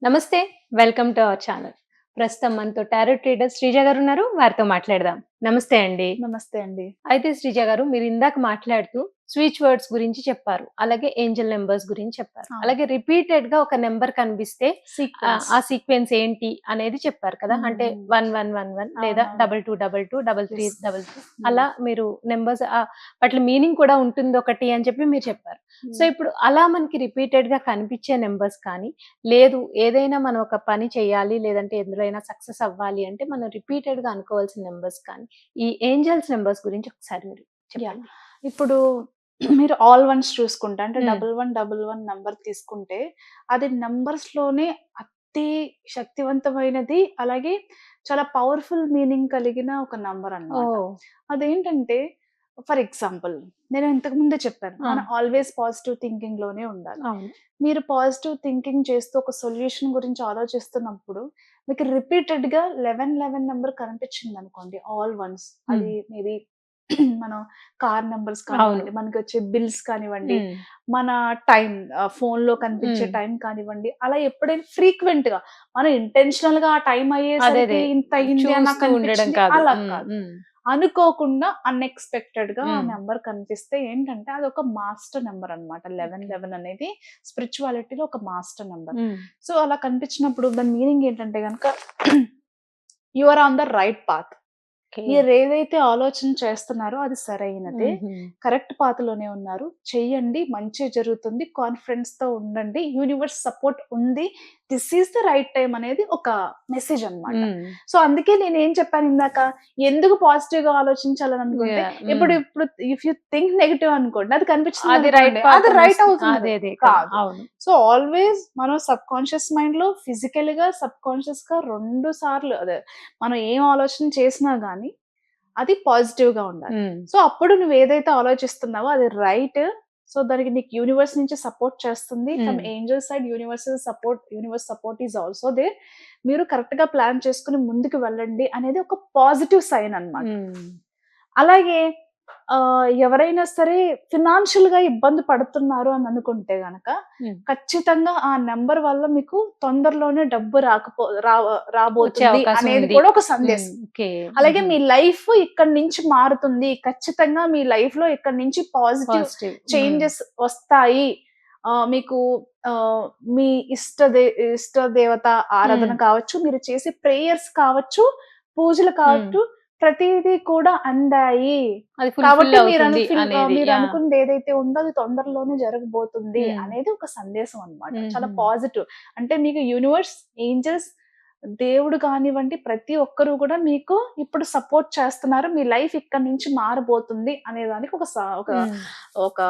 నమస్తే. Welcome to our channel. ప్రస్తుతం మనతో టారో ట్రేడర్ శ్రీజ గారు ఉన్నారు. వారితో మాట్లాడదాం. నమస్తే అండి. నమస్తే అండి. అయితే శ్రీజ గారు మీరు ఇందాక మాట్లాడుతూ స్విచ్ వర్డ్స్ గురించి చెప్పారు. అలాగే ఏంజెల్ నంబర్స్ గురించి చెప్పారు. అవును. అలాగే రిపీటెడ్‌గా ఒక నంబర్ కనిపిస్తే సీక్వెన్స్. ఆ సీక్వెన్స్ ఏంటి అనేది చెప్పారు కదా! అంటే 1111 లేదా అవునవును. 2222, 3333 హ్మ్. అలా మీరు నంబర్స్ వాటి మీనింగ్ కూడా ఉంటుందొకటి అని చెప్పి మీరు చెప్పారు. సో, ఇప్పుడు అలా మనకి రిపీటెడ్‌గా కనిపించే నంబర్స్ కానీ, లేదు ఏదైనా మనం ఒక పని చేయాలి, లేదంటే ఎందులో అయినా సక్సెస్ అవ్వాలి అంటే మనం రిపీటెడ్‌గా అనుకోవాల్సిన నంబర్స్ కానీ, ఈ ఏంజెల్స్ నంబర్స్ గురించి ఒకసారి మీరు యాహ్! చెప్పండి. ఇప్పుడు మీరు ఆల్ వన్స్ చూసుకుంటే అంటే హ్మ్. 1111 నంబర్ తీసుకుంటే అది నంబర్స్‌లోనే అతి శక్తివంతమైనది. అలాగే చాలా పవర్‌ఫుల్ మీనింగ్ కలిగిన ఒక నంబర్ అన్నమాట. ఓహ్! అదేంటంటే ఫర్ ఎగ్జాంపుల్ నేను ఇంతకు ముందే చెప్పాను. ఆ! మనం ఆల్‌వేస్ పాజిటివ్ థింకింగ్‌లోనే ఉండాలి. అవును. మీరు పాజిటివ్ థింకింగ్ చేస్తూ ఒక సొల్యూషన్ గురించి ఆలోచిస్తున్నప్పుడు మీకు రిపీటెడ్‌గా 1111 నంబర్ కనిపించిందనుకోండి ఆల్ వన్స్ హ్మ్. అది మేబీ మనం కార్ నంబర్స్ అవును. కానివ్వండి, మనకొచ్చే బిల్స్ కానివ్వండి, హ్మ్. మన టైం ఫోన్‌లో కనిపించే హ్మ్. టైం కానివ్వండి, అలా ఎప్పుడైనా ఫ్రీక్వెంట్‌గా మనం ఇంటెన్షనల్‌గా ఆ టైం అయ్యేసరికి అదే. ఇంత అయింది అని చూస్తూ నాకు ఉండడం అనిపించింది కాదు. అలా హ్మ్. కాదు. హ్మ్. అనుకోకుండా అన్‌ఎక్స్‌పెక్టెడ్‌గా ఆ హ్మ్. నంబర్ కనిపిస్తే ఏంటంటే అదొక మాస్టర్ నంబర్ అన్నమాట. ఓకే. 1111 అనేది స్పిరిచువాలిటీలో ఒక మాస్టర్ నంబర్. హ్మ్. సో, అలా కనిపించినప్పుడు దాని మీనింగ్ ఏంటంటే గనక you are on the right path. Okay. మీరేదైతే ఆలోచన చేస్తున్నారో అది సరైనదే. హుహు. కరెక్ట్ పాత్‌లోనే ఉన్నారు. చెయ్యండి. మంచే జరుగుతుంది. కాన్ఫిడెన్స్‌తో ఉండండి. యూనివర్స్ సపోర్ట్ ఉంది. This is the right time అనేది ఒక మెసేజ్ అన్నమాట. హ్మ్. సో, అందుకే నేనేం చెప్పాను ఇందాక, ఎందుకు పాజిటివ్‌గా ఆలోచించాలని అనుకుంటే, యాహ్! హ్మ్. ఇప్పుడు ఇఫ్ యూ థింక్ నెగెటివ్ అనుకోండి, అది అది రైట్ కనిపించిందనుకోండి, పాత్ అది రైట్ అవుతుందా? అదే అదే కదా! కాదు. అవును. సో, ఆల్‌వేస్ మనం సబ్‌కాన్షియస్ మైండ్‌లో ఫిజికల్‌గా, సబ్‌కాన్షియస్‌గా 2 సార్లు అదే మనం ఏం ఆలోచన చేసినా గాని, అది పాజిటివ్‌గా ఉండాలి. హ్మ్. సో, అప్పుడు నువ్వేదైతే ఆలోచిస్తున్నావో అది రైట్. సో, దానికి నీకు యూనివర్స్ నుంచి సపోర్ట్ చేస్తుంది. From hmm. Angel side universe support is also there. మీరు కరెక్ట్‌గా ప్లాన్ చేసుకొని ముందుకు వెళ్ళండి అనేది ఒక పాజిటివ్ సైన్ అన్నమాట. హ్మ్. అలాగే ఎవరైనా సరే ఫినాన్షియల్‌గా ఇబ్బంది పడుతున్నారు అని అనుకుంటే గనక, హ్మ్. ఖచ్చితంగా ఆ నంబర్ వల్ల మీకు తొందరలోనే డబ్బు వచ్చే రాబోతుంది అవకాశం అనేది ఉంది. కూడా ఒక హ్మ్. సందేశం. ఓకే. అలాగే హుహు. మీ లైఫ్ ఇక్కడి నుంచి మారుతుంది. ఖచ్చితంగా మీ లైఫ్‌లో ఇక్కడి నుంచి పాజిటివ్ పాజిటివ్. హ్మ్. చేంజెస్ వస్తాయి. మీకు ఆహ్, మీ ఇష్ట దేవత హ్మ్. ఆరాధన కావచ్చు, మీరు చేసే ప్రేయర్స్ కావచ్చు, పూజలు హ్మ్. కావచ్చు, ప్రతీదీ కూడా అందాయి. అది ఫుల్‌ఫిల్ కాబట్టి అవుతుంది అనేది. యాహ్! మీరనుకున్నది ఏదైతే ఉందో అది తొందరలోనే జరగబోతుంది హ్మ్. అనేది ఒక సందేశం అన్నమాట. చాలా హుహు. పాజిటివ్. అంటే మీకు యూనివర్స్, ఏంజెల్స్, దేవుడు కానివ్వండి, ప్రతి ఒక్కరు కూడా మీకు ఇప్పుడు సపోర్ట్ చేస్తున్నారు. మీ లైఫ్ ఇక్కడి నుంచి మారబోతుంది అనే దానికి ఒక హ్మ్. ఒక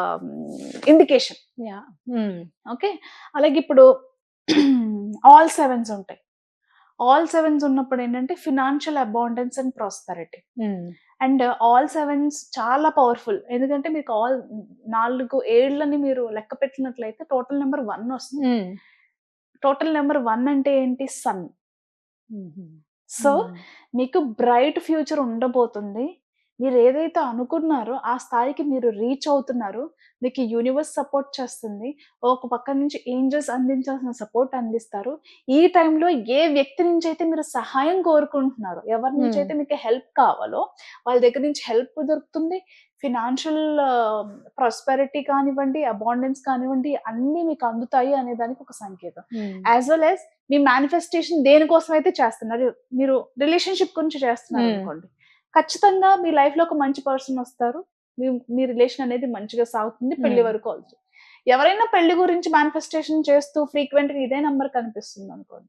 ఇండికేషన్. యాహ్! హ్మ్. ఓకే. అలాగే ఇప్పుడు ఆల్ సెవెన్స్ ఉంటాయి. ఆల్ సెవెన్స్ ఉన్నప్పుడేంటంటే financial abundance and prosperity. Hmm. And all sevens చాలా పవర్‌ఫుల్. ఎందుకంటే మీకు 4 ఏళ్లని మీరు లెక్క పెట్టినట్లయితే టోటల్ నంబర్ 1 వస్తుంది. హ్మ్. టోటల్ నంబర్ 1 అంటే ఏంటి? సన్. హుహు. సో, హ్మ్. మీకు బ్రైట్ ఫ్యూచర్ ఉండబోతుంది. మీరేదైతే అనుకున్నారో, ఆ స్థాయికి మీరు రీచ్ అవుతున్నారు. మీకు యూనివర్స్ సపోర్ట్ చేస్తుంది. ఒక పక్క నుంచి ఏంజెల్స్ అందించాల్సిన సపోర్ట్ అందిస్తారు. ఈ టైంలో ఏ వ్యక్తి నుంచైతే మీరు సహాయం కోరుకుంటున్నారో, ఎవరి హ్మ్. నుంచైతే మీకు హెల్ప్ కావాలో, వాళ్ళ దగ్గర నుంచి హెల్ప్ దొరుకుతుంది. ఫినాన్షియల్ ప్రాస్పెరిటీ కానివ్వండి, అబాండెన్స్ కానివ్వండి, అన్నీ మీకు అందుతాయి అనే దానికి ఒక సంకేతం. హ్మ్. యాస్ వెల్ యాస్ మీ మేనిఫెస్టేషన్ దేనికోసం అయితే చేస్తున్నారు. మీరు రిలేషన్‌షిప్ గురించి హ్మ్. చేస్తున్నారనుకోండి. ఖచ్చితంగా మీ లైఫ్‌లో ఒక మంచి పర్సన్ వస్తారు. మీ మీ రిలేషన్ అనేది మంచిగా సాగుతుంది. పెళ్లి హ్మ్. వరకు వెళ్తుంది. ఎవరైనా పెళ్లి గురించి మేనిఫెస్టేషన్ చేస్తూ ఫ్రీక్వెంట్‌గా ఇదే నంబర్ కనిపిస్తుందనుకోండి.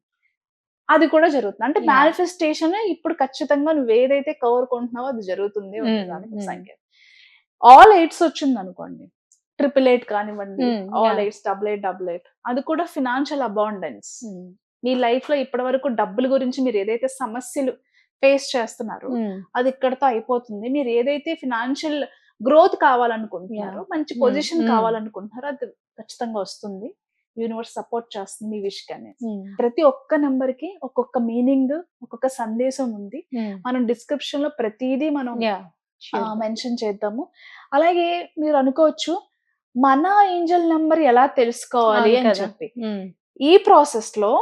అది కూడా జరుగుతుంది. అంటే యాహ్! మేనిఫెస్టేషన్ ఇప్పుడు ఖచ్చితంగా నువ్వేదైతే కోరుకుంటున్నావో అది జరుగుతుంది అనే హ్మ్. దానికి ఒక హ్మ్. సంకేతం. ఆల్ ఎయిట్స్ వచ్చిందనుకోండి. 888 కానివ్వండి, హ్మ్. All yeah! ఎయిట్స్, 8888 అది కూడా ఫినాన్షియల్ అబాండెన్స్. హ్మ్. మీ లైఫ్‌లో ఇప్పటివరకు డబ్బుల గురించి మీరేదైతే సమస్యలు ఫేస్ చేస్తున్నారో, హ్మ్. అది ఇక్కడితో అయిపోతుంది. మీరేదైతే ఫినాన్షియల్ గ్రోత్ కావాలనుకుంటున్నారో, యాహ్! మంచి హ్మ్. పొజిషన్ హ్మ్. కావాలనుకుంటున్నారో, అది ఖచ్చితంగా వస్తుంది. యూనివర్స్ సపోర్ట్ చేస్తుంది మీ విష్‌కనేది. హ్మ్. ప్రతి ఒక్క నంబర్‌కి ఒక్కొక్క మీనింగ్, ఒక్కొక్క సందేశం ఉంది. హ్మ్. మనం డిస్క్రిప్షన్‌లో ప్రతీదీ మనం యాహ్! ష్యూర్‌గా. మెన్షన్ చేద్దాము. అలాగే మీరనుకోవచ్చు, మన ఏంజెల్ నంబర్ ఎలా తెలుసుకోవాలి అవును అని కదా! చెప్పి. హ్మ్. ఈ ప్రాసెస్‌లో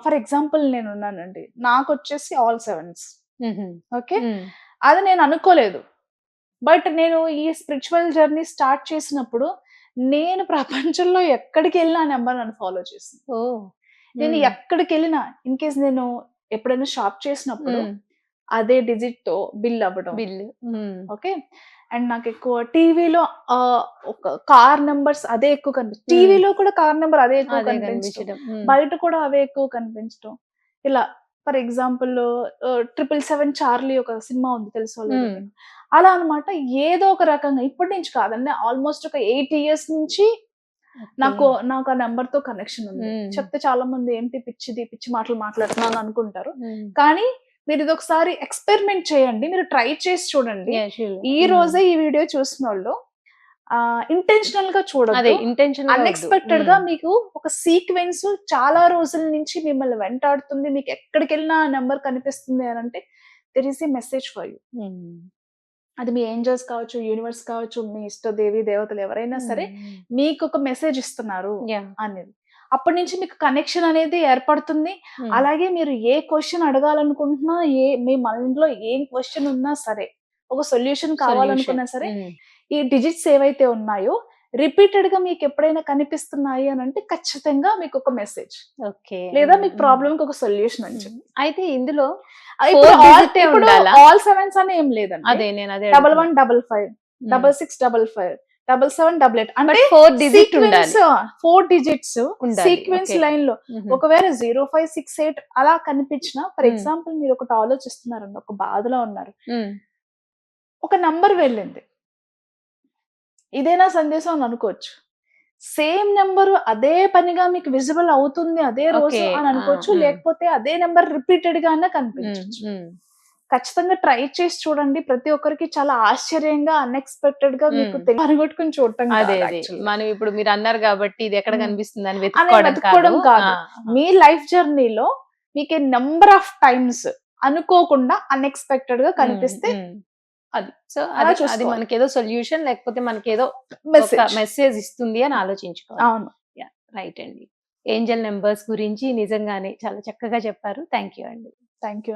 ఫర్ ఎగ్జాంపుల్ నేను ఉన్నానండి, నాకు వచ్చేసి ఆల్ 7s. మ్హూ. ఓకే, మ్. అది నేను అనుకోలేదు. బట్ నేను ఈ స్పిరిచువల్ జర్నీ స్టార్ట్ చేసినప్పుడు నేను ప్రపంచంలో ఎక్కడికి వెళ్ళినా ఆ నెంబర్ నన్ను ఫాలో చేసింది. ఓ నేను మ్. ఎక్కడికి వెళ్ళినా, ఇన్ కేస్ నేను ఎప్పుడైనా షాప్ చేసినప్పుడు మ్. అదే డిజిట్ తో బిల్ అవ్వడం. Bill um. ఓకే, అండ్ నాకు ఎక్కువ టీవీలో ఒక కార్ నెంబర్స్ అదే ఎక్కువ కనిపిస్తుంది. టీవీలో కూడా కార్ నెంబర్ అదే ఎక్కువ అదే కనిపించడం, కనిపించడం మ్. బయట కూడా అవే ఎక్కువ కనిపించడం. ఇలా ఫర్ ఎగ్జాంపుల్ 777 చార్లీ ఒక సినిమా ఉంది, తెలుసు వాళ్ళకి. మ్. అలా అన్నమాట. ఏదో ఒక రకంగా ఇప్పటి నుంచి కాదండి, ఆల్మోస్ట్ ఒక 8 years నుంచి నాకు ఆ నెంబర్ తో కనెక్షన్ ఉంది. మ్. చెప్తే చాలా మంది ఏంటి పిచ్చి మాటలు మాట్లాడుతున్నాను అనుకుంటారు. మ్. కానీ మీరు ఇది ఒకసారి ఎక్స్పెరిమెంట్ చేయండి, మీరు ట్రై చేసి చూడండి. Yeah, sure. ఈ రోజే ఈ వీడియో చూసిన వాళ్ళు ఇంటెన్షనల్ గా అదే చూడదు, ఇంటెన్షన్ అన్ఎక్స్పెక్టెడ్ గా మీకు ఒక సీక్వెన్స్ చాలా రోజుల నుంచి మిమ్మల్ని వెంటాడుతుంది, మీకు ఎక్కడికి వెళ్ళినా ఆ నెంబర్ కనిపిస్తుంది అని అంటే there is a message for you. అది మీ ఏంజల్స్ కావచ్చు, యూనివర్స్ కావచ్చు, మీ ఇష్ట దేవి దేవతలు ఎవరైనా సరే మీకు ఒక మెసేజ్ ఇస్తున్నారు అనేది. అప్పటి నుంచి మీకు కనెక్షన్ అనేది ఏర్పడుతుంది. అలాగే మీరు ఏ క్వశ్చన్ అడగాలనుకుంటున్నా, మీ మైండ్ లో ఏం క్వశ్చన్ ఉన్నా సరే, ఒక సొల్యూషన్ కావాలనుకున్నా సరే, ఈ డిజిట్స్ ఏవైతే ఉన్నాయో రిపీటెడ్ గా మీకు ఎప్పుడైనా కనిపిస్తున్నాయి అని అంటే ఖచ్చితంగా మీకు ఒక మెసేజ్, ఓకే, లేదా మీకు ప్రాబ్లమ్ కి ఒక సొల్యూషన్ అని చెప్పి. అయితే ఇందులో ఇప్పుడు ఆల్ 7s అని ఏం లేదండి. అదే నేను అదే 1155 6655 7788 అంటే 4 డిజిట్ ఉండాలి, 4 డిజిట్స్ ఉండాలి. Sequence Okay. లైన్ లో. ఒకవేళ 0568 అలా కనిపించిన, ఫర్ ఎగ్జాంపుల్ మీరు ఒకటి ఆలోచిస్తున్నారండి, ఒక బాధలో ఉన్నారు, ఒక నంబర్ వెళ్ళింది, ఇదేనా సందేశం అని అనుకోవచ్చు. సేమ్ నెంబర్ అదే పనిగా మీకు విజిబుల్ అవుతుంది అదే రోజు Okay. అని అనుకోవచ్చు, లేకపోతే అదే నెంబర్ రిపీటెడ్ గానే కనిపించవచ్చు. ఖచ్చితంగా ట్రై చేసి చూడండి. ప్రతి ఒక్కరికి చాలా ఆశ్చర్యంగా, అన్ఎక్స్పెక్టెడ్ గా మీకు పనిగొట్టుకుని చూడటం అదే కాదు అదే actually. మనం ఇప్పుడు మీరు అన్నారు కాబట్టి ఇది ఎక్కడ కనిపిస్తుంది అని వెతుక్కోవడం వెతుక్కోవడం కాదు. మీ లైఫ్ జర్నీలో మీకు నెంబర్ ఆఫ్ టైమ్స్ అనుకోకుండా అన్ఎక్స్పెక్టెడ్ గా కనిపిస్తే అది. సో అలా అది చూసుకోవాలి. మనకేదో సొల్యూషన్ లేకపోతే మనకేదో మెసేజ్. మెసేజ్ ఇస్తుంది అని ఆలోచించుకోవాలి. అవును, రైట్ అండి. ఏంజల్ నెంబర్స్ గురించి నిజంగానే చాలా చక్కగా చెప్పారు. థ్యాంక్ యూ అండి. Thank you.